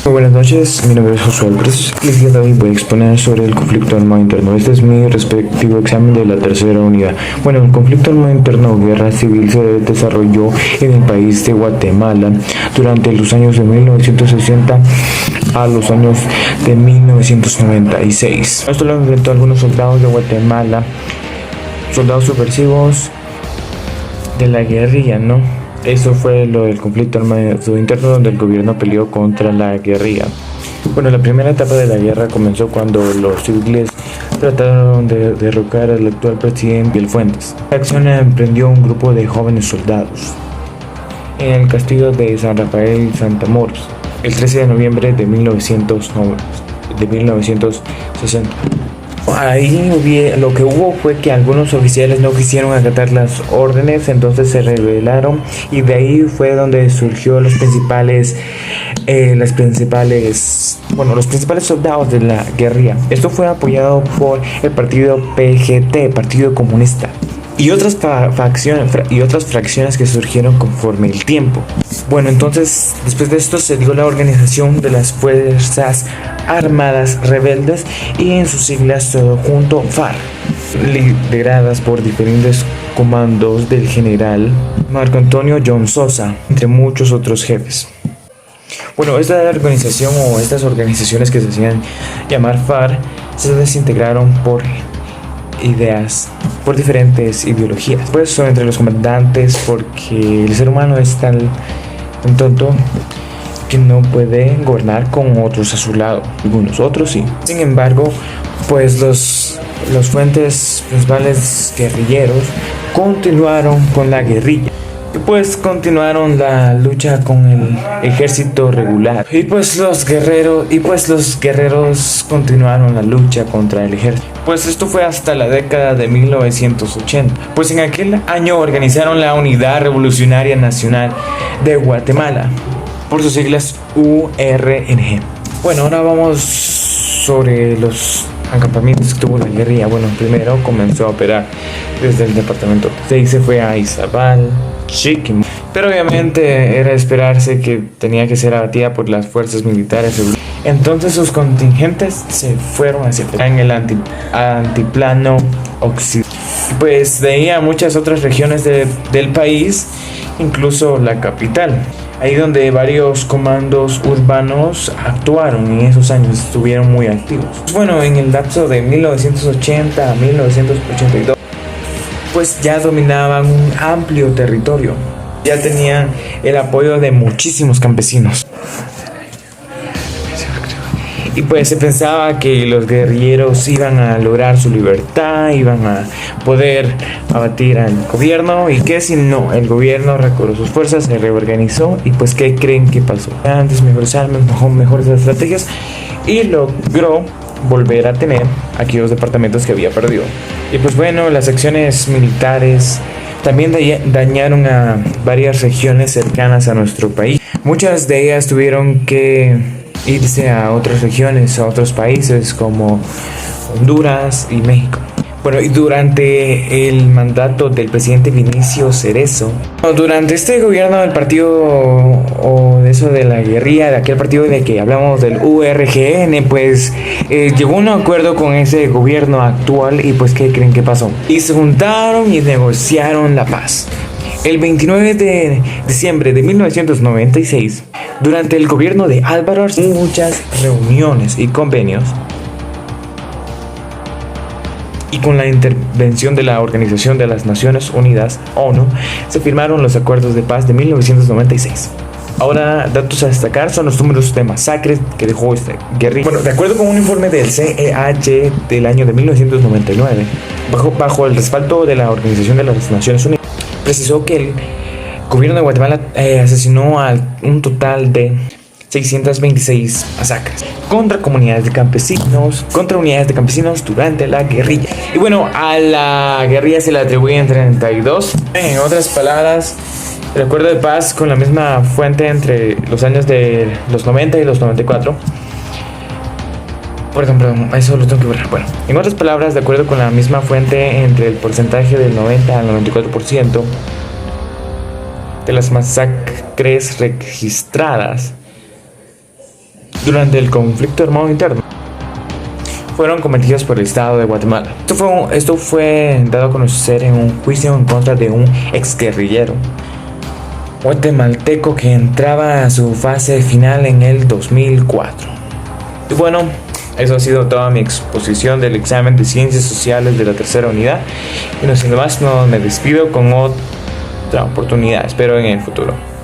Muy buenas noches, mi nombre es Josué Álvarez y el día de hoy voy a exponer sobre el conflicto armado interno. Este es mi respectivo examen de la tercera unidad. Bueno, el conflicto armado interno o guerra civil se desarrolló en el país de Guatemala durante los años de 1960 a los años de 1996. Esto lo enfrentó algunos soldados de Guatemala, soldados subversivos de la guerrilla, ¿no? Eso fue lo del conflicto armado interno, donde el gobierno peleó contra la guerrilla. Bueno, la primera etapa de la guerra comenzó cuando los civiles trataron de derrocar al actual presidente Miguel Fuentes. La acción la emprendió un grupo de jóvenes soldados en el castillo de San Rafael Santamoros el 13 de noviembre de 1960. Ahí lo que hubo fue que algunos oficiales no quisieron acatar las órdenes, entonces se rebelaron y de ahí fue donde surgió los principales soldados de la guerrilla. Esto fue apoyado por el partido PGT, Partido Comunista, y otras fracciones que surgieron conforme el tiempo. Bueno, entonces después de esto se dio la organización de las Fuerzas Armadas Rebeldes y en sus siglas todo junto FARC, lideradas por diferentes comandos del general Marco Antonio John Sosa, entre muchos otros jefes. Bueno, esta organización o estas organizaciones que se hacían llamar FARC se desintegraron por diferentes ideologías. Pues son entre los comandantes porque el ser humano es tan tonto que no puede gobernar con otros a su lado. Algunos otros sí. Sin embargo, pues los fuentes principales guerrilleros continuaron con la guerrilla. Y pues continuaron la lucha con el ejército regular. Y pues los guerreros continuaron la lucha contra el ejército. Pues esto fue hasta la década de 1980. Pues en aquel año organizaron la Unidad Revolucionaria Nacional de Guatemala, por sus siglas URNG. Bueno, ahora vamos sobre los acampamientos que tuvo la guerrilla. Bueno, primero comenzó a operar desde el departamento 6, se fue a Izabal, Chiquim, pero obviamente era de esperarse que tenía que ser abatida por las fuerzas militares. Entonces sus contingentes se fueron hacia en el antiplano occidental. Pues de ahí a muchas otras regiones del país, incluso la capital. Ahí donde varios comandos urbanos actuaron en esos años, estuvieron muy activos. Bueno, en el lapso de 1980 a 1982, pues ya dominaban un amplio territorio. Ya tenían el apoyo de muchísimos campesinos. Y pues se pensaba que los guerrilleros iban a lograr su libertad, iban a poder abatir al gobierno, y que si no, el gobierno recobró sus fuerzas, se reorganizó y pues ¿qué creen que pasó? Antes mejores armas, mejores estrategias, y logró volver a tener aquellos departamentos que había perdido. Y pues bueno, las acciones militares también dañaron a varias regiones cercanas a nuestro país. Muchas de ellas tuvieron que irse a otras regiones, a otros países como Honduras y México. Bueno, y durante el mandato del presidente Vinicio Cerezo, durante este gobierno del partido o de eso de la guerrilla, de aquel partido de que hablamos del URGN, pues llegó a un acuerdo con ese gobierno actual y pues ¿qué creen que pasó? Y se juntaron y negociaron la paz. El 29 de diciembre de 1996, durante el gobierno de Álvaro Arce, muchas reuniones y convenios, y con la intervención de la Organización de las Naciones Unidas, ONU, se firmaron los acuerdos de paz de 1996. Ahora, datos a destacar son los números de masacres que dejó esta guerrilla. Bueno, de acuerdo con un informe del CEH del año de 1999, bajo el respaldo de la Organización de las Naciones Unidas, precisó que el gobierno de Guatemala asesinó a un total de 626 masacres contra unidades de campesinos durante la guerrilla. Y bueno, a la guerrilla se le atribuyen 32. En otras palabras, el acuerdo de paz con la misma fuente entre los años de los 90 y los 94. Por ejemplo, eso lo tengo que borrar. Bueno, en otras palabras, de acuerdo con la misma fuente, entre el porcentaje del 90 al 94% de las masacres registradas durante el conflicto armado interno fueron cometidos por el Estado de Guatemala. Esto fue dado a conocer en un juicio en contra de un exguerrillero guatemalteco que entraba a su fase final en el 2004. Y bueno, eso ha sido toda mi exposición del examen de Ciencias Sociales de la tercera unidad. Y no siendo más, no me despido con otra oportunidad. Espero en el futuro.